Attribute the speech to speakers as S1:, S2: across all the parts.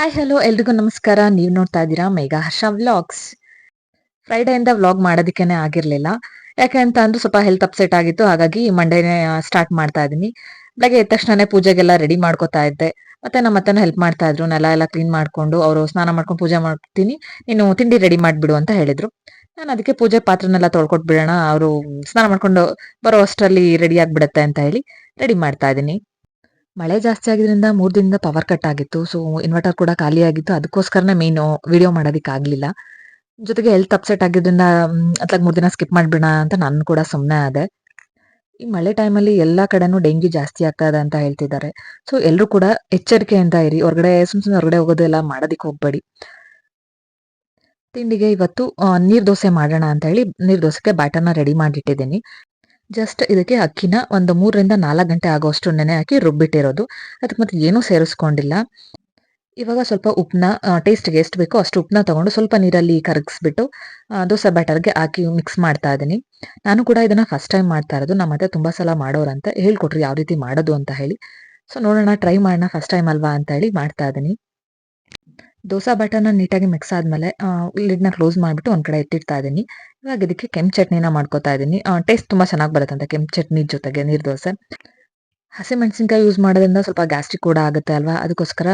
S1: Hi hello ಎಲ್ರಿಗೂ ನಮಸ್ಕಾರ. ನೀವು ನೋಡ್ತಾ ಇದ್ದೀರಾ ಮೇಘಾ ಹರ್ಷ ವ್ಲಾಗ್ಸ್. ಫ್ರೈಡೆಯಿಂದ ವ್ಲಾಗ್ ಮಾಡೋದಕ್ಕೇನೆ ಆಗಿರ್ಲಿಲ್ಲ. ಯಾಕೆ ಅಂತ ಅಂದ್ರೆ ಸ್ವಲ್ಪ ಹೆಲ್ತ್ ಅಪ್ಸೆಟ್ ಆಗಿತ್ತು. ಹಾಗಾಗಿ ಮಂಡೇನೆ ಸ್ಟಾರ್ಟ್ ಮಾಡ್ತಾ ಇದೀನಿ. ಬೆಳಗ್ಗೆ ಎದ್ದ ತಕ್ಷಣನೇ ಪೂಜೆಗೆಲ್ಲ ರೆಡಿ ಮಾಡ್ಕೊತಾ ಇದ್ದೆ. ಮತ್ತೆ ನಮ್ಮ ಅತ್ತೆನೂ ಹೆಲ್ಪ್ ಮಾಡ್ತಾ ಇದ್ರು. ನೆಲ ಎಲ್ಲ ಕ್ಲೀನ್ ಮಾಡ್ಕೊಂಡು ಅವರು ಸ್ನಾನ ಮಾಡ್ಕೊಂಡು ಪೂಜೆ ಮಾಡ್ತೀನಿ, ನೀನು ತಿಂಡಿ ರೆಡಿ ಮಾಡ್ಬಿಡು ಅಂತ ಹೇಳಿದ್ರು. ನಾನು ಅದಕ್ಕೆ ಪೂಜೆ ಪಾತ್ರನೆಲ್ಲ ತೊಳ್ಕೊಟ್ ಬಿಡೋಣ, ಅವರು ಸ್ನಾನ ಮಾಡ್ಕೊಂಡು ಬರೋ ಅಷ್ಟರಲ್ಲಿ ರೆಡಿ ಆಗ್ಬಿಡತ್ತೆ ಅಂತ ಹೇಳಿ ರೆಡಿ ಮಾಡ್ತಾ ಇದೀನಿ. ಮಳೆ ಜಾಸ್ತಿ ಆಗಿದ್ರಿಂದ 3 ದಿನದಿಂದ ಪವರ್ ಕಟ್ ಆಗಿತ್ತು. ಸೊ ಇನ್ವರ್ಟರ್ ಕೂಡ ಖಾಲಿ ಆಗಿತ್ತು. ಅದಕ್ಕೋಸ್ಕರನೇ ಮೇನು ವಿಡಿಯೋ ಮಾಡೋದಕ್ಕೆ ಆಗ್ಲಿಲ್ಲ. ಜೊತೆಗೆ ಹೆಲ್ತ್ ಅಪ್ಸೆಟ್ ಆಗಿದ್ರಿಂದ ಅತ್ಲಾಗ್ 3 ದಿನ ಸ್ಕಿಪ್ ಮಾಡ್ಬಿಡೋಣ ಅಂತ ನಾನು ಕೂಡ ಸುಮ್ನೆ ಆದೆ. ಈ ಮಳೆ ಟೈಮಲ್ಲಿ ಎಲ್ಲಾ ಕಡೆನೂ ಡೆಂಗ್ಯೂ ಜಾಸ್ತಿ ಆಗ್ತಾ ಇದೆ ಅಂತ ಹೇಳ್ತಿದ್ದಾರೆ. ಸೊ ಎಲ್ರೂ ಕೂಡ ಎಚ್ಚರಿಕೆಯಿಂದ ಇರಿ. ಹೊರಗಡೆ ಸುಮ್ನೆ ಹೊರಗಡೆ ಹೋಗೋದೆಲ್ಲ ಮಾಡೋದಿಕ್ ಹೋಗ್ಬೇಡಿ. ತಿಂಡಿಗೆ ಇವತ್ತು ನೀರ್ ದೋಸೆ ಮಾಡೋಣ ಅಂತ ಹೇಳಿ ನೀರ್ ದೋಸೆಗೆ ಬ್ಯಾಟರ್‌ನ ರೆಡಿ ಮಾಡಿಟ್ಟಿದ್ದೀನಿ. ಜಸ್ಟ್ ಇದಕ್ಕೆ ಅಕ್ಕಿನ ಒಂದು 3 ರಿಂದ 4 ಗಂಟೆ ಆಗೋವಷ್ಟು ನೆನೆ ಹಾಕಿ ರುಬ್ಬಿಟ್ಟಿರೋದು. ಅದಕ್ಕೆ ಮತ್ತೆ ಏನೂ ಸೇರಿಸ್ಕೊಂಡಿಲ್ಲ. ಇವಾಗ ಸ್ವಲ್ಪ ಉಪ್ಪನ್ನ ಟೇಸ್ಟ್‌ಗೆ ಎಷ್ಟು ಬೇಕೋ ಅಷ್ಟು ಉಪ್ಪನ್ನ ತಗೊಂಡು ಸ್ವಲ್ಪ ನೀರಲ್ಲಿ ಕರಗಿಸ್ಬಿಟ್ಟು ದೋಸೆ ಬ್ಯಾಟರ್‌ಗೆ ಹಾಕಿ ಮಿಕ್ಸ್ ಮಾಡ್ತಾ ಇದೀನಿ. ನಾನು ಕೂಡ ಇದನ್ನ ಫಸ್ಟ್ ಟೈಮ್ ಮಾಡ್ತಾ ಇರೋದು. ನಮ್ಮ ಅತ್ತೆ ತುಂಬಾ ಸಲ ಮಾಡೋರಂತೆ. ಹೇಳ್ಕೊಟ್ರು ಯಾವ ರೀತಿ ಮಾಡೋದು ಅಂತ ಹೇಳಿ. ಸೊ ನೋಡೋಣ, ಟ್ರೈ ಮಾಡೋಣ, ಫಸ್ಟ್ ಟೈಮ್ ಅಲ್ವಾ ಅಂತ ಹೇಳಿ ಮಾಡ್ತಾ ಇದೀನಿ. ದೋಸಾ ಬ್ಯಾಟರ್‌ನ ನೀಟಾಗಿ ಮಿಕ್ಸ್ ಆದ್ಮೇಲೆ ಲಿಡ್‌ನ ಕ್ಲೋಸ್ ಮಾಡ್ಬಿಟ್ಟು ಒಂದ್ ಕಡೆ ಎತ್ತಿಡ್ತಾ ಇದೀನಿ. ಇವಾಗ ಇದಕ್ಕೆ ಕೆಂಪು ಚಟ್ನಿನ ಮಾಡ್ಕೊತಾ ಇದೀನಿ. ಟೇಸ್ಟ್ ತುಂಬಾ ಚೆನ್ನಾಗಿ ಬರುತ್ತಂತೆ ಕೆಂಪು ಚಟ್ನಿ ಜೊತೆಗೆ ನೀರ್ ದೋಸೆ. ಹಸಿಮೆಣಸಿನಕಾಯಿ ಯೂಸ್ ಮಾಡೋದ್ರಿಂದ ಸ್ವಲ್ಪ ಗ್ಯಾಸ್ಟ್ರಿಕ್ ಕೂಡ ಆಗುತ್ತೆ ಅಲ್ವಾ? ಅದಕ್ಕೋಸ್ಕರ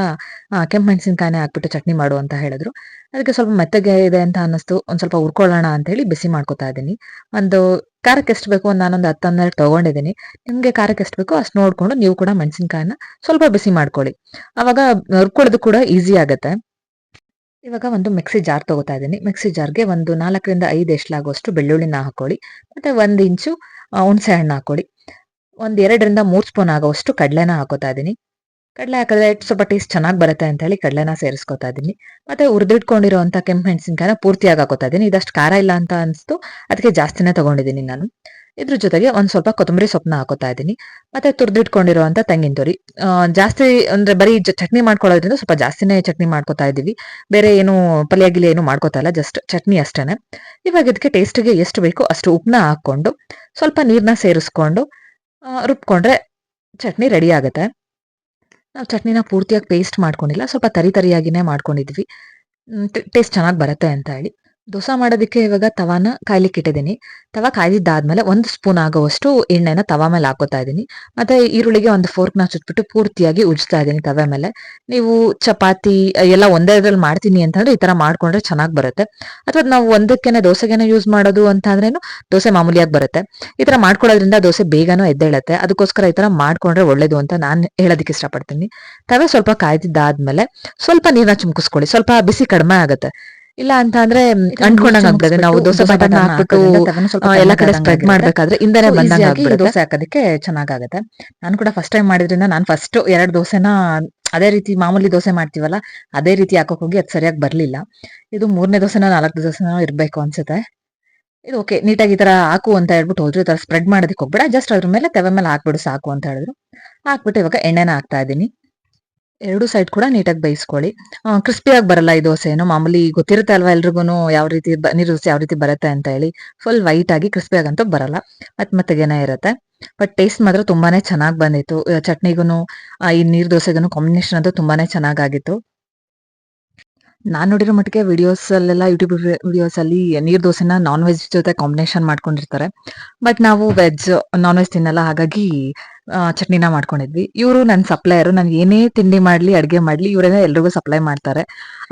S1: ಕೆಂಪು ಮೆಣಸಿನಕಾಯಿನೇ ಹಾಕ್ಬಿಟ್ಟು ಚಟ್ನಿ ಮಾಡು ಅಂತ ಹೇಳಿದ್ರು. ಅದಕ್ಕೆ ಸ್ವಲ್ಪ ಮೆತ್ತಗೆ ಇದೆ ಅಂತ ಅನ್ನಿಸ್ತು. ಒಂದ್ ಸ್ವಲ್ಪ ಹುರ್ಕೊಳ್ಳೋಣ ಅಂತ ಹೇಳಿ ಬಿಸಿ ಮಾಡ್ಕೊತಾ ಇದೀನಿ. ಒಂದು ಖಾರಕ್ಕೆ ಎಷ್ಟು ಬೇಕೋ ನಾನೊಂದು 10, 12 ತಗೊಂಡಿದ್ದೀನಿ. ನಿಮ್ಗೆ ಖಾರಕ್ಕೆ ಎಷ್ಟು ಬೇಕೋ ಅಷ್ಟು ನೋಡ್ಕೊಂಡು ನೀವು ಕೂಡ ಮೆಣಸಿನಕಾಯಿನ ಸ್ವಲ್ಪ ಬಿಸಿ ಮಾಡ್ಕೊಳ್ಳಿ. ಅವಾಗ ರುಬ್ಕೊಳ್ಳೋದು ಕೂಡ ಈಸಿ ಆಗತ್ತೆ. ಇವಾಗ ಒಂದು ಮಿಕ್ಸಿ ಜಾರ್ ತಗೋತಾ ಇದ್ದೀನಿ. ಮಿಕ್ಸಿ ಜಾರ್‌ಗೆ ಒಂದು 4 ರಿಂದ 5 ಎಷ್ಲಾಗುವಷ್ಟು ಬೆಳ್ಳುಳ್ಳಿನ ಹಾಕೊಳ್ಳಿ. ಮತ್ತೆ 1 ಇಂಚು ಹುಣಸೆ ಹಣ್ಣು ಹಾಕೊಳ್ಳಿ. ಒಂದ್ 2 ರಿಂದ 3 ಸ್ಪೂನ್ ಆಗುವಷ್ಟು ಕಡ್ಲೆನ ಹಾಕೋತಾ ಇದೀನಿ. ಕಡ್ಲೆ ಹಾಕಿದ್ರೆ ಸ್ವಲ್ಪ ಟೇಸ್ಟ್ ಚೆನ್ನಾಗಿ ಬರುತ್ತೆ ಅಂತ ಹೇಳಿ ಕಡ್ಲೆನ ಸೇರಿಸ್ಕೊತಾ ಇದೀನಿ. ಮತ್ತೆ ಹುರಿದಿಟ್ಕೊಂಡಿರುವಂತ ಕೆಂಪು ಮೆಣಸಿನಕಾಯಿನ ಪೂರ್ತಿಯಾಗಿ ಹಾಕೋತಾ ಇದೀನಿ. ಇದಷ್ಟು ಖಾರ ಇಲ್ಲ ಅಂತ ಅನ್ಸ್ತು. ಅದಕ್ಕೆ ಜಾಸ್ತಿನೇ ತಗೊಂಡಿದ್ದೀನಿ ನಾನು. ಇದ್ರ ಜೊತೆಗೆ ಒಂದ್ ಸ್ವಲ್ಪ ಕೊತ್ತಂಬರಿ ಸೊಪ್ಪನ್ನ ಹಾಕೋತಾ ಇದೀನಿ. ಮತ್ತೆ ತುರಿದಿಟ್ಕೊಂಡಿರುವಂತ ತೆಂಗಿನ ತುರಿ. ಜಾಸ್ತಿ ಅಂದ್ರೆ ಬರೀ ಚಟ್ನಿ ಮಾಡ್ಕೊಳ್ಳೋದ್ರಿಂದ ಸ್ವಲ್ಪ ಜಾಸ್ತಿನೇ ಚಟ್ನಿ ಮಾಡ್ಕೊತಾ ಇದೀವಿ. ಬೇರೆ ಏನು ಪಲ್ಯ ಗಿಲ್ಯ ಏನು ಮಾಡ್ಕೊತಾ ಇಲ್ಲ. ಜಸ್ಟ್ ಚಟ್ನಿ ಅಷ್ಟೇನೆ. ಇವಾಗ ಇದಕ್ಕೆ ಟೇಸ್ಟ್‌ಗೆ ಎಷ್ಟು ಬೇಕೋ ಅಷ್ಟು ಉಪ್ಪನ್ನ ಹಾಕೊಂಡು ಸ್ವಲ್ಪ ನೀರ್ನ ಸೇರಿಸ್ಕೊಂಡು ರುಬ್ಕೊಂಡ್ರೆ ಚಟ್ನಿ ರೆಡಿ ಆಗತ್ತೆ. ನಾವು ಚಟ್ನಿನ ಪೂರ್ತಿಯಾಗಿ ಪೇಸ್ಟ್ ಮಾಡ್ಕೊಂಡಿಲ್ಲ. ಸ್ವಲ್ಪ ತರಿ ತರಿಯಾಗಿನೇ ಮಾಡ್ಕೊಂಡಿದ್ವಿ. ಟೇಸ್ಟ್ ಚೆನ್ನಾಗಿ ಬರುತ್ತೆ ಅಂತ ಹೇಳಿ. ದೋಸೆ ಮಾಡೋದಕ್ಕೆ ಇವಾಗ ತವಾನ ಕಾಯ್ಲಿಕ್ಕೆ ಇಟ್ಟಿದ್ದೀನಿ. ತವಾ ಕಾಯ್ದಿದ್ದಾದ್ಮೇಲೆ 1 ಸ್ಪೂನ್ ಆಗುವಷ್ಟು ಎಣ್ಣೆನ ತವಾ ಮೇಲೆ ಹಾಕೋತಾ ಇದ್ದೀನಿ. ಮತ್ತೆ ಈರುಳ್ಳಿಗೆ ಒಂದು ಫೋರ್ಕ್‌ನ ಚುಚ್ಬಿಟ್ಟು ಪೂರ್ತಿಯಾಗಿ ಉಜ್ತಾ ಇದ್ದೀನಿ ತವೆ ಮೇಲೆ. ನೀವು ಚಪಾತಿ ಎಲ್ಲ ಒಂದೇ ಇದ್ರಲ್ಲಿ ಮಾಡ್ತೀನಿ ಅಂತಂದ್ರೆ ಈ ತರ ಮಾಡ್ಕೊಂಡ್ರೆ ಚೆನ್ನಾಗಿ ಬರುತ್ತೆ. ಅಥವಾ ನಾವು ಒಂದಕ್ಕೇನೆ ದೋಸೆಗೆನೆ ಯೂಸ್ ಮಾಡೋದು ಅಂತ ಅಂದ್ರೇನು ದೋಸೆ ಮಾಮೂಲಿಯಾಗಿ ಬರುತ್ತೆ. ಈ ತರ ಮಾಡ್ಕೊಳ್ಳೋದ್ರಿಂದ ದೋಸೆ ಬೇಗನೂ ಎದ್ದೇಳತ್ತೆ. ಅದಕ್ಕೋಸ್ಕರ ಈ ತರ ಮಾಡ್ಕೊಂಡ್ರೆ ಒಳ್ಳೇದು ಅಂತ ನಾನ್ ಹೇಳೋದಕ್ಕೆ ಇಷ್ಟಪಡ್ತೀನಿ. ತವೆ ಸ್ವಲ್ಪ ಕಾಯ್ದಿದ್ದಾದ್ಮೇಲೆ ಸ್ವಲ್ಪ ನೀರ್ನ ಚಿಮ್ಕಿಸ್ಕೊಳ್ಳಿ. ಸ್ವಲ್ಪ ಬಿಸಿ ಕಡಿಮೆ ಆಗತ್ತೆ. ಇಲ್ಲ ಅಂತ ಅಂದ್ರೆ ಅಂಟ್ಕೊಂಡಂಗ್ ಆಗ್ಬಿಡುತ್ತೆ. ನಾವು ದೋಸೆ ಬ್ಯಾಟರ್‌ನ ಹಾಕ್ಬಿಟ್ಟು ಎಲ್ಲ ಕಡೆ ಸ್ಪ್ರೆಡ್ ಮಾಡ್ಬೇಕಾದ್ರೆ ಹಿಂದೆನೆ ಬಂದಂಗ್ ಆಗ್ಬಿಡುತ್ತೆ. ದೋಸೆ ಹಾಕೋದಕ್ಕೆ ಚೆನ್ನಾಗಾಗತ್ತೆ. ನಾನು ಕೂಡ ಫಸ್ಟ್ ಟೈಮ್ ಮಾಡಿದ್ರಿಂದ ನಾನು ಫಸ್ಟ್ 2 ದೋಸೆನ ಅದೇ ರೀತಿ ಮಾಮೂಲಿ ದೋಸೆ ಮಾಡ್ತೀವಲ್ಲ ಅದೇ ರೀತಿ ಹಾಕೋಕ್ ಹೋಗಿ ಅದು ಸರಿಯಾಗಿ ಬರ್ಲಿಲ್ಲ. ಇದು 3ನೇ ದೋಸೆನೋ 4ನೇ ದೋಸೆನೋ ಇರ್ಬೇಕು ಅನ್ಸುತ್ತೆ. ಇದು ಓಕೆ, ನೀಟಾಗಿ ಈ ತರ ಹಾಕು ಅಂತ ಹೇಳ್ಬಿಟ್ಟು ಹೋದ್ರು. ಈ ತರ ಸ್ಪ್ರೆಡ್ ಮಾಡೋದಕ್ಕೆ ಹೋಗ್ಬೇಡ, ಜಸ್ಟ್ ಅದ್ರ ಮೇಲೆ ತವೆ ಮೇಲೆ ಹಾಕ್ಬಿಡು ಸಾಕು ಅಂತ ಹೇಳಿದ್ರು. ಹಾಕ್ಬಿಟ್ಟು ಇವಾಗ ಎಣ್ಣೆನ ಹಾಕ್ತಾ ಇದೀನಿ. 2 ಸೈಡ್ ಕೂಡ ನೀಟಾಗಿ ಬೇಯಿಸ್ಕೊಳ್ಳಿ. ಕ್ರಿಸ್ಪಿಯಾಗಿ ಬರಲ್ಲ ಈ ದೋಸೆ. ಏನೋ ಮಾಮೂಲಿ ಗೊತ್ತಿರುತ್ತೆ ಅಲ್ವಾ ಎಲ್ರಿಗೂನು ಯಾವ ರೀತಿ ನೀರ್ ದೋಸೆ ಯಾವ ರೀತಿ ಬರುತ್ತೆ ಅಂತ ಹೇಳಿ. ಫುಲ್ ವೈಟ್ ಆಗಿ ಕ್ರಿಸ್ಪಿಯಾಗಂತೂ ಬರಲ್ಲ. ಮೆತ್ತಗೆನೇ ಇರುತ್ತೆ. ಬಟ್ ಟೇಸ್ಟ್ ಮಾತ್ರ ತುಂಬಾನೇ ಚೆನ್ನಾಗಿ ಬಂದಿತ್ತು. ಚಟ್ನಿಗೂನು ಈ ನೀರ್ ದೋಸೆಗೂನು ಕಾಂಬಿನೇಷನ್ ಅಂತೂ ತುಂಬಾನೇ ಚೆನ್ನಾಗಾಗಿತ್ತು. ನಾನ್ ನೋಡಿರೋ ಮಟ್ಟಿಗೆ ವಿಡಿಯೋಸ್ ಅಲ್ಲೆಲ್ಲ ಯೂಟ್ಯೂಬ್ ವಿಡಿಯೋಸ್ ಅಲ್ಲಿ ನೀರ್ ದೋಸೆನ ನಾನ್ ವೆಜ್ ಜೊತೆ ಕಾಂಬಿನೇಷನ್ ಮಾಡ್ಕೊಂಡಿರ್ತಾರೆ. ಬಟ್ ನಾವು ವೆಜ್, ನಾನ್ ವೆಜ್ ತಿನ್ನಲ್ಲ. ಹಾಗಾಗಿ ಚಟ್ನಿನ ಮಾಡ್ಕೊಂಡಿದ್ವಿ. ಇವರು ನನ್ನ ಸಪ್ಲೈಯರು. ನಾನು ಏನೇ ತಿಂಡಿ ಮಾಡ್ಲಿ, ಅಡ್ಗೆ ಮಾಡ್ಲಿ ಇವರೇನೆ ಎಲ್ರಿಗೂ ಸಪ್ಲೈ ಮಾಡ್ತಾರೆ.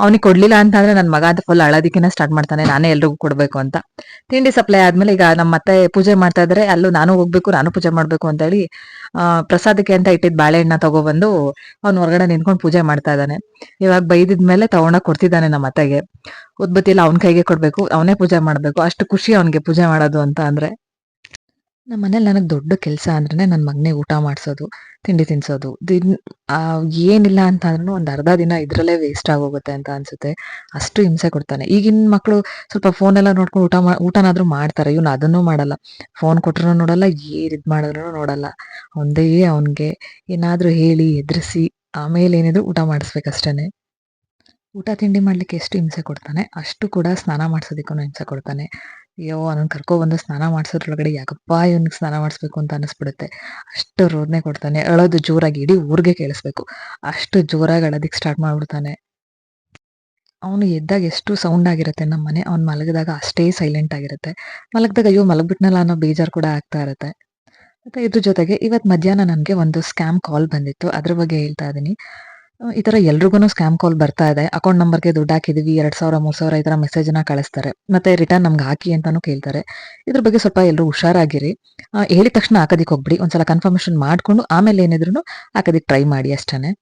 S1: ಅವ್ನಿಗೆ ಕೊಡ್ಲಿಲ್ಲ ಅಂತ ಅಂದ್ರೆ ನನ್ನ ಮಗ ಅಂತ ಫುಲ್ ಅಳೋದಿಕ್ಕೆನೆ ಸ್ಟಾರ್ಟ್ ಮಾಡ್ತಾನೆ, ನಾನೇ ಎಲ್ರಿಗೂ ಕೊಡ್ಬೇಕು ಅಂತ. ತಿಂಡಿ ಸಪ್ಲೈ ಆದ್ಮೇಲೆ ಈಗ ನಮ್ಮ ಅತ್ತೆ ಪೂಜೆ ಮಾಡ್ತಾ ಇದಾರೆ. ಅಲ್ಲೂ ನಾನು ಹೋಗ್ಬೇಕು, ನಾನು ಪೂಜೆ ಮಾಡ್ಬೇಕು ಅಂತ ಹೇಳಿ ಪ್ರಸಾದಕ್ಕೆ ಅಂತ ಇಟ್ಟಿದ್ದ ಬಾಳೆಹಣ್ಣ ತಗೊಬಂದು ಅವ್ನು ಹೊರಗಡೆ ನಿಂತ್ಕೊಂಡು ಪೂಜೆ ಮಾಡ್ತಾ ಇದ್ದಾನೆ. ಇವಾಗ ಬೈದಿದ್ಮೇಲೆ ತಗೊಂಡೋಗಿ ಕೊಡ್ತಿದ್ದಾನೆ ನಮ್ಮ ಅತ್ತೆಗೆ. ಉದ್ಬತ್ತಿ ಎಲ್ಲ ಅವ್ನ ಕೈಗೆ ಕೊಡ್ಬೇಕು, ಅವನೇ ಪೂಜೆ ಮಾಡ್ಬೇಕು. ಅಷ್ಟು ಖುಷಿ ಅವನಿಗೆ ಪೂಜೆ ಮಾಡೋದು ಅಂತ ಅಂದ್ರೆ. ನಮ್ಮ ಮನೇಲಿ ನನಗೆ ದೊಡ್ಡ ಕೆಲಸ ಅಂದ್ರೇನೆ ನನ್ನ ಮಗನಿಗೆ ಊಟ ಮಾಡಿಸೋದು, ತಿಂಡಿ ತಿನ್ಸೋದು. ಏನಿಲ್ಲ ಅಂತ ಅಂದ್ರೂ ಒಂದು ಅರ್ಧ ದಿನ ಇದ್ರಲ್ಲೇ ವೇಸ್ಟ್ ಆಗೋಗುತ್ತೆ ಅಂತ ಅನ್ಸುತ್ತೆ. ಅಷ್ಟು ಹಿಂಸೆ ಕೊಡ್ತಾನೆ. ಈಗಿನ ಮಕ್ಕಳು ಸ್ವಲ್ಪ ಫೋನ್ ಎಲ್ಲ ನೋಡ್ಕೊಂಡು ಊಟನಾದ್ರೂ ಮಾಡ್ತಾರೆ. ಇವನು ಅದನ್ನೂ ಮಾಡಲ್ಲ. ಫೋನ್ ಕೊಟ್ರು ನೋಡಲ್ಲ, ಏನ್ ಇದ್ ಮಾಡಿದ್ರು ನೋಡಲ್ಲ. ಒಂದೇ ಅವನ್ಗೆ ಏನಾದ್ರೂ ಹೇಳಿ ಎದುರಿಸಿ ಆಮೇಲೆ ಏನಿದ್ರು ಊಟ ಮಾಡಿಸ್ಬೇಕಷ್ಟೇನೆ. ಊಟ ತಿಂಡಿ ಮಾಡ್ಲಿಕ್ಕೆ ಎಷ್ಟು ಹಿಂಸೆ ಕೊಡ್ತಾನೆ, ಅಷ್ಟು ಕೂಡ ಸ್ನಾನ ಮಾಡ್ಸೋದಕ್ಕೂ ಹಿಂಸೆ ಕೊಡ್ತಾನೆ. ಅಯ್ಯೋ! ಅವನನ್ನ ಕರ್ಕೊಬಂದು ಸ್ನಾನ ಮಾಡ್ಸೋದ್ರೊಳಗಡೆ ಯಾಕಪ್ಪ ಇವನಿಗೆ ಸ್ನಾನ ಮಾಡಿಸ್ಬೇಕು ಅಂತ ಅನಿಸ್ಬಿಡುತ್ತೆ. ಅಷ್ಟು ರೋದನೆ ಕೊಡ್ತಾನೆ. ಅಳೋದು ಜೋರಾಗಿ ಇಡೀ ಊರಿಗೆ ಕೇಳಿಸ್ಬೇಕು. ಅಷ್ಟು ಜೋರಾಗಿ ಅಳೋದಿಕ್ ಸ್ಟಾರ್ಟ್ ಮಾಡ್ಬಿಡ್ತಾನೆ. ಅವನು ಎದ್ದಾಗ ಎಷ್ಟು ಸೌಂಡ್ ಆಗಿರುತ್ತೆ ನಮ್ಮ ಮನೆ, ಅವ್ನು ಮಲಗಿದಾಗ ಅಷ್ಟೇ ಸೈಲೆಂಟ್ ಆಗಿರುತ್ತೆ. ಮಲಗಿದಾಗ ಅಯ್ಯೋ ಮಲಗ್ಬಿಟ್ನಲ್ಲ ಅನ್ನೋ ಬೇಜಾರು ಕೂಡ ಆಗ್ತಾ ಇರುತ್ತೆ. ಮತ್ತೆ ಇದ್ರ ಜೊತೆಗೆ ಇವತ್ತು ಮಧ್ಯಾಹ್ನ ನನಗೆ ಒಂದು ಸ್ಕ್ಯಾಮ್ ಕಾಲ್ ಬಂದಿತ್ತು. ಅದ್ರ ಬಗ್ಗೆ ಹೇಳ್ತಾ ಇದ್ದೀನಿ. ಈ ತರ ಎಲ್ರಿಗೂನು ಸ್ಕ್ಯಾಮ್ ಕಾಲ್ ಬರ್ತಾ ಇದೆ. ಅಕೌಂಟ್ ನಂಬರ್‌ಗೆ ದುಡ್ಡು ಹಾಕಿದೀವಿ 2,000, 3,000 ಈ ತರ ಮೆಸೇಜ್‌ನ ಕಳಿಸ್ತಾರೆ. ಮತ್ತೆ ರಿಟರ್ನ್ ನಮ್ಗೆ ಹಾಕಿ ಅಂತಾನೂ ಕೇಳ್ತಾರೆ. ಇದ್ರ ಬಗ್ಗೆ ಸ್ವಲ್ಪ ಎಲ್ರೂ ಹುಷಾರಾಗಿರಿ. ಹೇಳಿದ ತಕ್ಷಣ ಹಾಕೋದಿಕ್ ಹೋಗ್ಬಿಡಿ. ಒಂದ್ಸಲ ಕನ್ಫರ್ಮೇಷನ್ ಮಾಡ್ಕೊಂಡು ಆಮೇಲೆ ಏನಿದ್ರುನು ಹಾಕೋದಿಕ್ ಟ್ರೈ ಮಾಡಿ ಅಷ್ಟೇನೆ.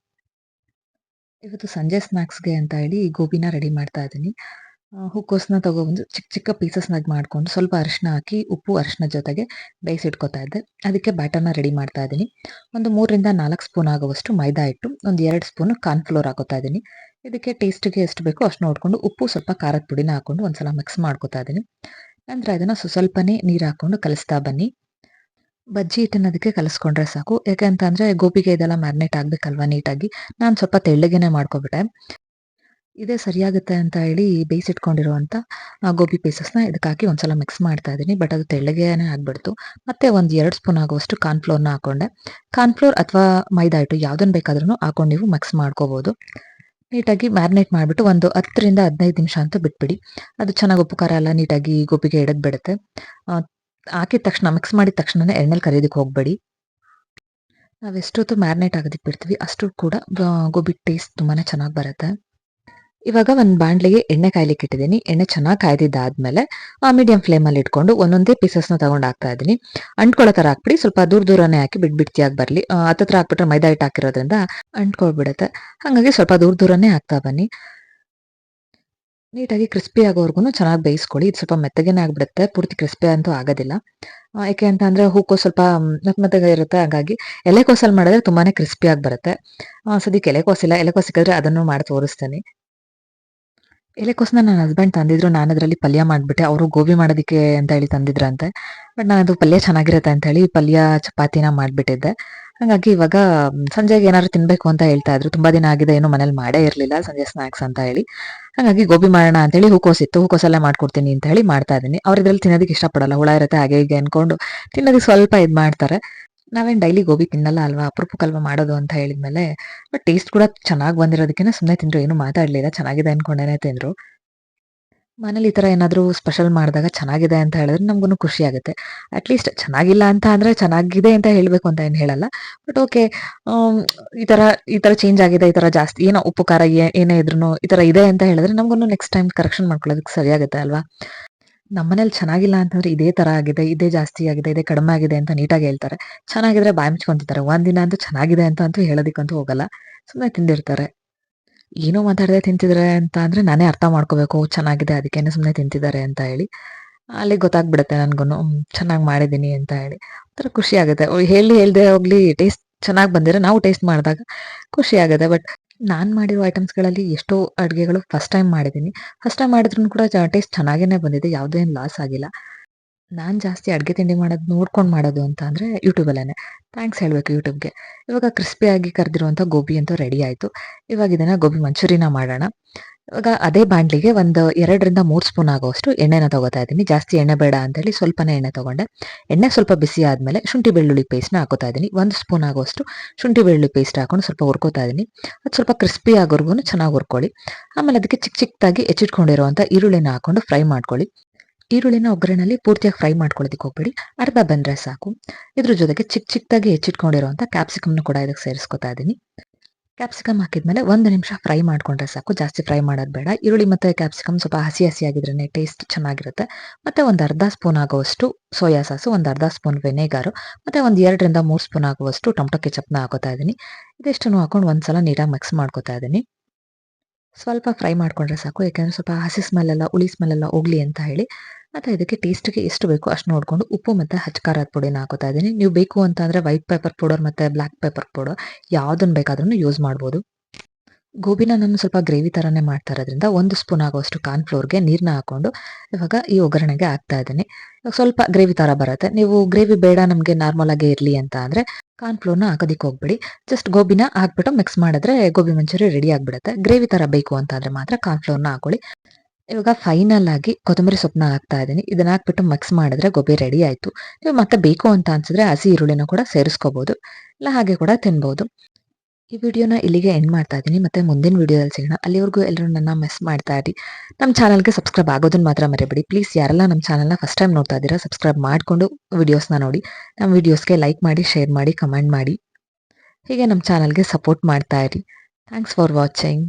S1: ಇವತ್ತು ಸಂಜೆ ಸ್ನಾಕ್ಸ್‌ಗೆ ಅಂತ ಹೇಳಿ ಗೋಬಿನ ರೆಡಿ ಮಾಡ್ತಾ ಇದ್ದೀನಿ. ಹೂಕೋಸನ್ನ ತಗೊಬಂದು ಚಿಕ್ಕ ಚಿಕ್ಕ ಪೀಸಸ್‌ನಾಗಿ ಮಾಡ್ಕೊಂಡು ಸ್ವಲ್ಪ ಅರಿಶಿಣ ಹಾಕಿ, ಉಪ್ಪು, ಅರಿಶಿಣದ ಜೊತೆಗೆ ಬೇಯಿಸಿಟ್ಕೊತಾ ಇದ್ದೆ. ಅದಕ್ಕೆ ಬ್ಯಾಟರ್‌ನ ರೆಡಿ ಮಾಡ್ತಾ ಇದ್ದೀನಿ. ಒಂದು 3 ರಿಂದ 4 ಸ್ಪೂನ್ ಆಗುವಷ್ಟು ಮೈದಾ ಹಿಟ್ಟು, ಒಂದು 2 ಸ್ಪೂನ್ ಕಾರ್ನ್ ಫ್ಲೋರ್ ಹಾಕೋತಾ ಇದ್ದೀನಿ. ಇದಕ್ಕೆ ಟೇಸ್ಟ್‌ಗೆ ಎಷ್ಟು ಬೇಕೋ ಅಷ್ಟು ನೋಡ್ಕೊಂಡು ಉಪ್ಪು, ಸ್ವಲ್ಪ ಖಾರದ ಪುಡಿನ ಹಾಕೊಂಡು ಒಂದ್ಸಲ ಮಿಕ್ಸ್ ಮಾಡ್ಕೊತಾ ಇದ್ದೀನಿ. ನಂತರ ಇದನ್ನ ಸ್ವಲ್ಪನೇ ನೀರು ಹಾಕೊಂಡು ಕಲಿಸ್ತಾ ಬನ್ನಿ. ಬಜ್ಜಿ ಹಿಟ್ಟನ್ನ ಅದಕ್ಕೆ ಕಲಸ್ಕೊಂಡ್ರೆ ಸಾಕು. ಯಾಕೆ ಅಂತ ಅಂದ್ರೆ ಗೋಬಿಗೆ ಇದೆಲ್ಲ ಮ್ಯಾರಿನೇಟ್ ಆಗ್ಬೇಕಲ್ವಾ ನೀಟಾಗಿ. ನಾನ್ ಸ್ವಲ್ಪ ತೆಳ್ಳಗೆನೆ ಮಾಡ್ಕೊಬಿಟ್ಟೆ. ಇದೇ ಸರಿಯಾಗುತ್ತೆ ಅಂತ ಹೇಳಿ ಬೇಯಿಸಿಟ್ಕೊಂಡಿರುವಂತ ಗೋಬಿ ಪೀಸಸ್‌ನ ಇದಕ್ಕೆ ಹಾಕಿ ಒಂದ್ಸಲ ಮಿಕ್ಸ್ ಮಾಡ್ತಾ ಇದ್ದೀನಿ. ಬಟ್ ಅದು ತೆಳ್ಳಗೆನೆ ಆಗ್ಬಿಡ್ತು. ಮತ್ತೆ ಒಂದು 2 ಸ್ಪೂನ್ ಆಗುವಷ್ಟು ಕಾರ್ನ್ ಫ್ಲೋರ್‌ನ ಹಾಕೊಂಡೆ. ಕಾರ್ನ್ ಫ್ಲೋರ್ ಅಥವಾ ಮೈದಾ ಹಿಟ್ಟು ಯಾವ್ದನ್ನ ಬೇಕಾದ್ರೂ ಹಾಕೊಂಡು ನೀವು ಮಿಕ್ಸ್ ಮಾಡ್ಕೋಬಹುದು. ನೀಟಾಗಿ ಮ್ಯಾರಿನೇಟ್ ಮಾಡ್ಬಿಟ್ಟು ಒಂದು 10 ರಿಂದ 15 ನಿಮಿಷ ಅಂತ ಬಿಟ್ಬಿಡಿ. ಅದು ಚೆನ್ನಾಗಿ ಉಪ್ಪು ಖಾರ ಎಲ್ಲ ನೀಟಾಗಿ ಗೋಬಿಗೆ ಹಿಡಿದ್ ಬಿಡುತ್ತೆ. ಆ, ಹಾಕಿದ ತಕ್ಷಣ ಮಿಕ್ಸ್ ಮಾಡಿದ ತಕ್ಷಣನೇ ಎಣ್ಣೆಲಿ ಕರಿಯೋದಕ್ಕೆ ಹೋಗ್ಬೇಡಿ. ನಾವೆಷ್ಟೊತ್ತು ಮ್ಯಾರಿನೇಟ್ ಆಗೋದಕ್ಕೆ ಬಿಡ್ತೀವಿ ಅಷ್ಟು ಕೂಡ ಗೋಬಿ ಟೇಸ್ಟ್ ತುಂಬಾನೇ ಚೆನ್ನಾಗಿ ಬರುತ್ತೆ. ಇವಾಗ ಒಂದು ಬಾಣಲೆಗೆ ಎಣ್ಣೆ ಕಾಯ್ಲಿಕ್ಕೆ ಇಟ್ಟಿದ್ದೀನಿ. ಎಣ್ಣೆ ಚೆನ್ನಾಗಿ ಕಾಯ್ದಿದ್ದಾದ್ಮೇಲೆ ಮೀಡಿಯಂ ಫ್ಲೇಮಲ್ಲಿ ಇಟ್ಕೊಂಡು ಒಂದೊಂದೇ ಪೀಸಸ್‌ನ ತಗೊಂಡು ಹಾಕ್ತಾ ಇದ್ದೀನಿ. ಅಂಟ್ಕೊಳ್ಳೋ ಥರ ಹಾಕ್ಬಿಡಿ. ಸ್ವಲ್ಪ ದೂರ ದೂರನೇ ಹಾಕಿ ಬಿಟ್ಟಿಯಾಗಿ ಬರಲಿ. ಹತ್ತತ್ರ ಹಾಕ್ಬಿಟ್ರೆ ಮೈದಾ ಹಿಟ್ಟು ಹಾಕಿರೋದ್ರಿಂದ ಅಂಟ್ಕೊಳ್ಬಿಡುತ್ತೆ. ಹಾಗಾಗಿ ಸ್ವಲ್ಪ ದೂರ ದೂರನೇ ಹಾಕ್ತಾ ಬನ್ನಿ. ನೀಟಾಗಿ ಕ್ರಿಸ್ಪಿ ಆಗೋವರೆಗೂ ಚೆನ್ನಾಗಿ ಬೇಯಿಸ್ಕೊಳ್ಳಿ. ಇದು ಸ್ವಲ್ಪ ಮೆತ್ತಗೆನೇ ಆಗ್ಬಿಡುತ್ತೆ. ಪೂರ್ತಿ ಕ್ರಿಸ್ಪಿ ಅಂತೂ ಆಗೋದಿಲ್ಲ. ಯಾಕೆ ಅಂತ ಅಂದ್ರೆ ಹೂಕೋಸು ಸ್ವಲ್ಪ ಮೆತ್ತಗೆ ಇರುತ್ತೆ. ಹಾಗಾಗಿ ಎಲೆಕೋಸಲ್ಲಿ ಮಾಡಿದ್ರೆ ತುಂಬಾನೇ ಕ್ರಿಸ್ಪಿ ಆಗಿ ಬರುತ್ತೆ. ಸದ್ಯಕ್ಕೆ ಎಲೆಕೋಸಿಲ್ಲ. ಎಲೆಕೋಸು ಸಿಕ್ಕಿದ್ರೆ ಅದನ್ನು ಮಾಡಿ ತೋರಿಸ್ತೀನಿ. ಎಲೆಕೋಸನ್ನ ನನ್ನ ಹಸ್ಬೆಂಡ್ ತಂದಿದ್ರು. ನಾನು ಅದರಲ್ಲಿ ಪಲ್ಯ ಮಾಡ್ಬಿಟ್ಟೆ. ಅವರು ಗೋಬಿ ಮಾಡೋದಕ್ಕೆ ಅಂತ ಹೇಳಿ ತಂದಿದ್ರಂತೆ. ಬಟ್ ನಾನು ಅದು ಪಲ್ಯ ಚೆನ್ನಾಗಿರುತ್ತೆ ಅಂತ ಹೇಳಿ ಪಲ್ಯ ಚಪಾತಿನ ಮಾಡ್ಬಿಟ್ಟಿದ್ದೆ. ಹಾಗಾಗಿ ಇವಾಗ ಸಂಜೆಗೆ ಏನಾದ್ರು ತಿನ್ಬೇಕು ಅಂತ ಹೇಳ್ತಾ ಇದ್ರು. ತುಂಬಾ ದಿನ ಆಗಿದೆ ಏನು ಮನೇಲಿ ಮಾಡೇ ಇರ್ಲಿಲ್ಲ ಸಂಜೆ ಸ್ನಾಕ್ಸ್ ಅಂತ ಹೇಳಿ. ಹಾಗಾಗಿ ಗೋಬಿ ಮಾಡೋಣ ಅಂತ ಹೇಳಿ ಹೂಕೋಸಿತ್ತು. ಹೂಕೋಸಲ್ಲೇ ಮಾಡ್ಕೊಡ್ತೀನಿ ಅಂತ ಹೇಳಿ ಮಾಡ್ತಾ ಇದ್ದೀನಿ. ಅವ್ರು ಇದ್ರಲ್ಲಿ ತಿನ್ನೋದಕ್ಕೆ ಇಷ್ಟಪಡಲ್ಲ. ಹುಳ ಇರುತ್ತೆ ಹಾಗೆ ಹೀಗೆ ಅನ್ಕೊಂಡು ತಿನ್ನೋದಕ್ಕೆ ಸ್ವಲ್ಪ ಇದ್ ಮಾಡ್ತಾರೆ. ನಾವೇನ್ ಡೈಲಿ ಗೋಬಿ ತಿನ್ನಲ್ಲ ಅಲ್ವಾ, ಅಪರೂಪಕ್ಕಲ್ವಾ ಮಾಡೋದು ಅಂತ ಹೇಳಿದ್ಮೇಲೆ ಬಟ್ ಟೇಸ್ಟ್ ಕೂಡ ಚೆನ್ನಾಗಿ ಬಂದಿರೋದಕ್ಕೇನೆ ಸುಮ್ಮನೆ ತಿಂದ್ರು. ಏನು ಮಾತಾಡ್ಲಿಲ್ಲ. ಚೆನ್ನಾಗಿದೆ ಅನ್ಕೊಂಡೇನೆ ತಿಂದ್ರು. ಮನೇಲಿ ಈ ತರ ಏನಾದ್ರು ಸ್ಪೆಷಲ್ ಮಾಡಿದಾಗ ಚೆನ್ನಾಗಿದೆ ಅಂತ ಹೇಳಿದ್ರೆ ನಮ್ಗೂನು ಖುಷಿ ಆಗುತ್ತೆ. ಅಟ್‌ಲೀಸ್ಟ್ ಚೆನ್ನಾಗಿಲ್ಲ ಅಂತ ಅಂದ್ರೆ ಚೆನ್ನಾಗಿದೆ ಅಂತ ಹೇಳ್ಬೇಕು ಅಂತ ಏನ್ ಹೇಳಲ್ಲ. But okay. ಆಮ್, ಈ ತರ ಚೇಂಜ್ ಆಗಿದೆ, ಈ ತರ ಜಾಸ್ತಿ ಏನೋ ಉಪ್ಪು ಖಾರ ಏನೇ ಇದ್ರುನು ಈ ತರ ಇದೆ ಅಂತ ಹೇಳಿದ್ರೆ ನಮ್ಗೂನು ನೆಕ್ಸ್ಟ್ ಟೈಮ್ ಕರೆಕ್ಷನ್ ಮಾಡ್ಕೊಳ್ಳೋದಕ್ಕೆ ಸರಿಯಾಗುತ್ತೆ ಅಲ್ವಾ. ನಮ್ಮನೇಲಿ ಚೆನ್ನಾಗಿಲ್ಲ ಅಂತಂದ್ರೆ ಇದೇ ತರ ಆಗಿದೆ, ಇದೇ ಜಾಸ್ತಿ ಆಗಿದೆ, ಇದೇ ಕಡಿಮೆ ಆಗಿದೆ ಅಂತ ನೀಟಾಗಿ ಹೇಳ್ತಾರೆ. ಚೆನ್ನಾಗಿದ್ರೆ ಬಾಯಿ ಮುಚ್ಕೊಂತಿದ್ದಾರೆ. ಒಂದಿನ ಅಂತೂ ಚೆನ್ನಾಗಿದೆ ಅಂತೂ ಹೇಳೋದಕ್ಕಂತೂ ಹೋಗಲ್ಲ. ಸುಮ್ಮನೆ ತಿಂದಿರ್ತಾರೆ. ಏನೋ ಮಾತಾಡದೆ ತಿಂತಿದ್ದಾರೆ ಅಂತ ಅಂದ್ರೆ ನಾನೇ ಅರ್ಥ ಮಾಡ್ಕೋಬೇಕು. ಚೆನ್ನಾಗಿದೆ ಅದಕ್ಕೇನೆ ಸುಮ್ಮನೆ ತಿಂತಿದ್ದಾರೆ ಅಂತ ಹೇಳಿ. ಅಲ್ಲಿಗೆ ಗೊತ್ತಾಗ್ಬಿಡುತ್ತೆ ನನ್ಗೂನು. ಚೆನ್ನಾಗಿ ಮಾಡಿದ್ದೀನಿ ಅಂತ ಹೇಳಿ. ಒಂಥರ ಖುಷಿ ಆಗುತ್ತೆ. ಹೇಳ್ದೆ ಹೋಗ್ಲಿ ಟೇಸ್ಟ್ ಚೆನ್ನಾಗಿ ಬಂದಿದ್ರೆ ನಾವು ಟೇಸ್ಟ್ ಮಾಡಿದಾಗ ಖುಷಿ ಆಗುತ್ತೆ. ಬಟ್ ನಾನ್ ಮಾಡಿರೋ ಐಟಮ್ಸ್‌ಗಳಲ್ಲಿ ಎಷ್ಟೋ ಅಡುಗೆಗಳು ಫಸ್ಟ್ ಟೈಮ್ ಮಾಡಿದ್ದೀನಿ. ಫಸ್ಟ್ ಟೈಮ್ ಮಾಡಿದ್ರುನು ಕೂಡ ಟೇಸ್ಟ್ ಚೆನ್ನಾಗೇನೆ ಬಂದಿದೆ. ಯಾವುದೇ ಲಾಸ್ ಆಗಿಲ್ಲ. ನಾನ್ ಜಾಸ್ತಿ ಅಡ್ಗೆ ತಿಂಡಿ ಮಾಡೋದು ನೋಡ್ಕೊಂಡ್ ಮಾಡೋದು ಅಂತ ಅಂದ್ರೆ ಯೂಟ್ಯೂಬಲ್ಲೇನೆ. ಥ್ಯಾಂಕ್ಸ್ ಹೇಳ್ಬೇಕು ಯೂಟ್ಯೂಬ್‌ಗೆ. ಇವಾಗ ಕ್ರಿಸ್ಪಿಯಾಗಿ ಕರ್ದಿರುವಂಥ ಗೋಬಿ ಅಂತೂ ರೆಡಿ ಆಯ್ತು. ಇವಾಗ ಇದನ್ನ ಗೋಬಿ ಮಂಚೂರಿನ ಮಾಡೋಣ. ಇವಾಗ ಅದೇ ಬಾಂಡ್ಲಿಗೆ ಒಂದು 2 ರಿಂದ 3 ಸ್ಪೂನ್ ಆಗುವಷ್ಟು ಎಣ್ಣೆನ ತಗೋತಾ ಇದ್ದೀನಿ. ಜಾಸ್ತಿ ಎಣ್ಣೆ ಬೇಡ ಅಂತೇಳಿ ಸ್ವಲ್ಪನೇ ಎಣ್ಣೆ ತಗೊಂಡೆ. ಎಣ್ಣೆ ಸ್ವಲ್ಪ ಬಿಸಿ ಆದ್ಮೇಲೆ ಶುಂಠಿ ಬೆಳ್ಳುಳ್ಳಿ ಪೇಸ್ಟ್‌ನ ಹಾಕೋತಾ ಇದ್ದೀನಿ. 1 ಸ್ಪೂನ್ ಆಗುವಷ್ಟು ಶುಂಠಿ ಬೆಳ್ಳುಳ್ಳಿ ಪೇಸ್ಟ್ ಹಾಕೊಂಡು ಸ್ವಲ್ಪ ಹುರ್ಕೋತಾ ಇದ್ದೀನಿ. ಅದು ಸ್ವಲ್ಪ ಕ್ರಿಸ್ಪಿ ಆಗೋವರೆಗೂ ಚೆನ್ನಾಗಿ ಹುರ್ಕೊಳ್ಳಿ. ಆಮೇಲೆ ಅದಕ್ಕೆ ಚಿಕ್ಕ ಚಿಕ್ಕದಾಗಿ ಹೆಚ್ಚಿಟ್ಕೊಂಡಿರುವಂಥ ಈರುಳ್ಳಿನ ಹಾಕೊಂಡು ಫ್ರೈ ಮಾಡ್ಕೊಳ್ಳಿ. ಈರುಳ್ಳಿನ ಒಗ್ಗರಣೆಯಲ್ಲಿ ಪೂರ್ತಿಯಾಗಿ ಫ್ರೈ ಮಾಡ್ಕೊಳ್ಳೋದಕ್ಕೆ ಹೋಗ್ಬೇಡಿ. ಅರ್ಧ ಬಂದ್ರೆ ಸಾಕು. ಇದ್ರ ಜೊತೆಗೆ ಚಿಕ್ಕ ಚಿಕ್ಕದಾಗಿ ಹೆಚ್ಚಿಟ್ಕೊಂಡಿರುವಂಥ ಕ್ಯಾಪ್ಸಿಕಮ್‌ನ ಕೂಡ ಇದಕ್ಕೆ ಸೇರಿಸ್ಕೊತಾ ಇದ್ದೀನಿ. ಕ್ಯಾಪ್ಸಿಕಮ್ ಹಾಕಿದ್ಮೇಲೆ 1 ನಿಮಿಷ ಫ್ರೈ ಮಾಡ್ಕೊಂಡ್ರೆ ಸಾಕು. ಜಾಸ್ತಿ ಫ್ರೈ ಮಾಡೋದು ಬೇಡ. ಈರುಳ್ಳಿ ಮತ್ತೆ ಕ್ಯಾಪ್ಸಿಕಮ್ ಸ್ವಲ್ಪ ಹಸಿ ಹಸಿ ಆಗಿದ್ರೇನೆ ಟೇಸ್ಟ್ ಚೆನ್ನಾಗಿರುತ್ತೆ. ಮತ್ತೆ ಒಂದು ಅರ್ಧ ಸ್ಪೂನ್ ಆಗುವಷ್ಟು ಸೋಯಾ ಸಾಸು, ಒಂದು ಅರ್ಧ ಸ್ಪೂನ್ ವೆನಿಗರು, ಮತ್ತೆ ಒಂದು 2 ರಿಂದ 3 ಸ್ಪೂನ್ ಆಗುವಷ್ಟು ಟೊಮಟೊ ಕೆಚಪ್‌ನ ಹಾಕೋತಾ ಇದ್ದೀನಿ. ಇದಿಷ್ಟನ್ನು ಹಾಕೊಂಡು ಒಂದ್ಸಲ ನೀಟಾಗಿ ಮಿಕ್ಸ್ ಮಾಡ್ಕೊತಾ ಇದ್ದೀನಿ. ಸ್ವಲ್ಪ ಫ್ರೈ ಮಾಡ್ಕೊಂಡ್ರೆ ಸಾಕು. ಯಾಕೆಂದ್ರೆ ಸ್ವಲ್ಪ ಹಸಿ ಸ್ಮೆಲ್ ಎಲ್ಲ, ಹುಳಿ ಸ್ಮೆಲ್ ಎಲ್ಲ ಹೋಗ್ಲಿ ಅಂತ ಹೇಳಿ. ಮತ್ತೆ ಇದಕ್ಕೆ ಟೇಸ್ಟ್‌ಗೆ ಎಷ್ಟು ಬೇಕೋ ಅಷ್ಟು ನೋಡ್ಕೊಂಡು ಉಪ್ಪು ಮತ್ತೆ ಅಚ್ಚ ಖಾರದ ಪುಡಿನ ಹಾಕೋತಾ ಇದ್ದೀನಿ. ನೀವು ಬೇಕು ಅಂತ ಅಂದ್ರೆ ವೈಟ್ ಪೆಪ್ಪರ್ ಪೌಡರ್ ಮತ್ತೆ ಬ್ಲಾಕ್ ಪೆಪ್ಪರ್ ಪೌಡರ್ ಯಾವ್ದನ್ನ ಬೇಕಾದ್ರೂ ಯೂಸ್ ಮಾಡ್ಬೋದು. ಗೋಬಿನ ನಾನು ಸ್ವಲ್ಪ ಗ್ರೇವಿ ತರಾನೇ ಮಾಡ್ತಾ ಇರೋದ್ರಿಂದ 1 ಸ್ಪೂನ್ ಆಗುವಷ್ಟು ಕಾರ್ನ್ ಫ್ಲೋರ್‌ಗೆ ನೀರನ್ನ ಹಾಕೊಂಡು ಇವಾಗ ಈ ಒಗ್ಗರಣೆಗೆ ಹಾಕ್ತಾ ಇದ್ದೀನಿ. ಇವಾಗ ಸ್ವಲ್ಪ ಗ್ರೇವಿ ತರ ಬರುತ್ತೆ. ನೀವು ಗ್ರೇವಿ ಬೇಡ ನಮಗೆ ನಾರ್ಮಲ್ ಆಗೇ ಇರ್ಲಿ ಅಂತ ಅಂದ್ರೆ ಕಾರ್ನ್ ಫ್ಲೋರ್‌ನ ಹಾಕೋದಿಕ್ಕೆ ಹೋಗ್ಬೇಡಿ. ಜಸ್ಟ್ ಗೋಬಿನ ಹಾಕ್ಬಿಟ್ಟು ಮಿಕ್ಸ್ ಮಾಡಿದ್ರೆ ಗೋಬಿ ಮಂಚೂರಿ ರೆಡಿ ಆಗ್ಬಿಡುತ್ತೆ. ಗ್ರೇವಿ ತರ ಬೇಕು ಅಂತ ಅಂದ್ರೆ ಮಾತ್ರ ಕಾರ್ನ್ ಫ್ಲೋರ್‌ನ ಹಾಕೊಳ್ಳಿ. ಇವಾಗ ಫೈನಲ್ ಆಗಿ ಕೊತ್ತಂಬರಿ ಸೊಪ್ಪನ್ನ ಹಾಕ್ತಾ ಇದ್ದೀನಿ. ಇದನ್ನ ಹಾಕ್ಬಿಟ್ಟು ಮಿಕ್ಸ್ ಮಾಡಿದ್ರೆ ಗೋಬಿ ರೆಡಿ ಆಯ್ತು. ನೀವು ಮತ್ತೆ ಬೇಕು ಅಂತ ಅನ್ಸಿದ್ರೆ ಹಸಿ ಈರುಳ್ಳಿನ ಕೂಡ ಸೇರಿಸ್ಕೋಬಹುದು. ಇಲ್ಲ ಹಾಗೆ ಕೂಡ ತಿನ್ಬಹುದು. ಈ ವಿಡಿಯೋನ ಇಲ್ಲಿಗೆ ಎಂಡ್ ಮಾಡ್ತಾ ಇದ್ದೀನಿ. ಮತ್ತೆ ಮುಂದಿನ ವಿಡಿಯೋದಲ್ಲಿ ಸಿಗೋಣ. ಅಲ್ಲಿವರೆಗೂ ಎಲ್ಲರೂ ನನ್ನ ಮಿಸ್ ಮಾಡ್ತಾ ಇರಿ. ನಮ್ಮ ಚಾನಲ್ಗೆ ಸಬ್ಸ್ಕ್ರೈಬ್ ಆಗೋದನ್ನ ಮಾತ್ರ ಮರಿಬೇಡಿ. ಪ್ಲೀಸ್ ಯಾರೆಲ್ಲ ನಮ್ಮ ಚಾನಲ್ನ ಫಸ್ಟ್ ಟೈಮ್ ನೋಡ್ತಾ ಇದ್ದೀರಾ ಸಬ್ಸ್ಕ್ರೈಬ್ ಮಾಡಿಕೊಂಡು ವಿಡಿಯೋಸ್ನ ನೋಡಿ. ನಮ್ಮ ವಿಡಿಯೋಸ್ಗೆ ಲೈಕ್ ಮಾಡಿ, ಶೇರ್ ಮಾಡಿ, ಕಮೆಂಟ್ ಮಾಡಿ. ಹೀಗೆ ನಮ್ಮ ಚಾನಲ್ಗೆ ಸಪೋರ್ಟ್ ಮಾಡ್ತಾ ಇರಿ. Thanks for watching.